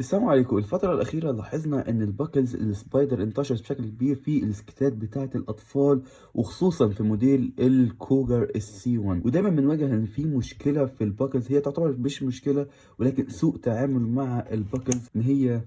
السلام عليكم. الفترة الأخيرة لاحظنا إن الباكلز السبايدر انتشرت بشكل كبير في السكتات بتاعة الأطفال، وخصوصا في موديل الكوجر السي 1. ودايما بنواجه إن في مشكلة في الباكلز، هي تعتبر مش مشكلة ولكن سوء تعامل مع الباكلز، إن هي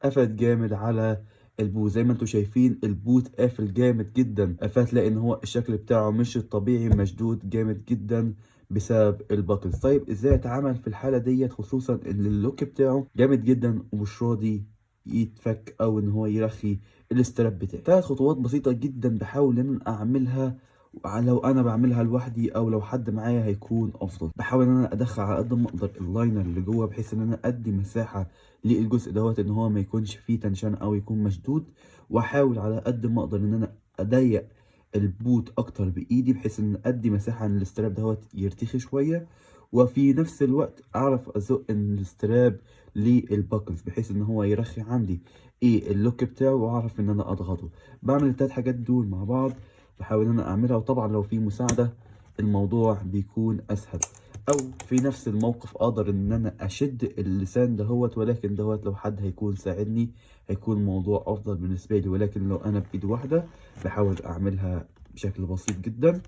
قفلت جامد على البوت. زي ما انتم شايفين البوت قافل جامد جدا، فهتلاقي ان هو الشكل بتاعه مش الطبيعي، مشدود جامد جدا بسبب الباكلز. طيب ازاي اتعامل في الحالة ديت، خصوصا ان اللوك بتاعه جامد جدا ومش راضي يتفك او ان هو يرخي الاستراب بتاعي؟ 3 خطوات بسيطة جدا بحاول ان انا اعملها، لو انا بعملها لوحدي او لو حد معايا هيكون افضل. بحاول ان انا ادخل على قد ما اقدر اللاينر اللي جوه، بحيث ان انا ادي مساحة للجزء دوت ان هو ما يكونش فيه تنشان او يكون مشدود، واحاول على قد ما اقدر ان انا اضيق البوت اكتر بايدي، بحيث ان ادي مساحة ان الاستراب دوت يرتخي شوية، وفي نفس الوقت اعرف ازق ان الاستراب للباكلز بحيث ان هو يرخي عندي اللوك بتاعه، واعرف ان انا اضغطه. بعمل ال3 حاجات دول مع بعض، بحاول ان انا اعملها. وطبعا لو في مساعدة الموضوع بيكون اسهل، او في نفس الموقف اقدر ان انا اشد اللسان دهوت، ولكن دوت لو حد هيكون ساعدني هيكون الموضوع افضل بالنسبة لي. ولكن لو انا بايد واحدة بحاول اعملها بشكل بسيط جدا،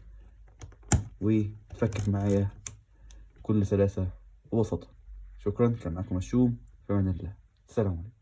وتفكت معايا بكل سلاسة وبساطة. شكرا، كان معاكم مشوم، في امان الله. السلام عليكم.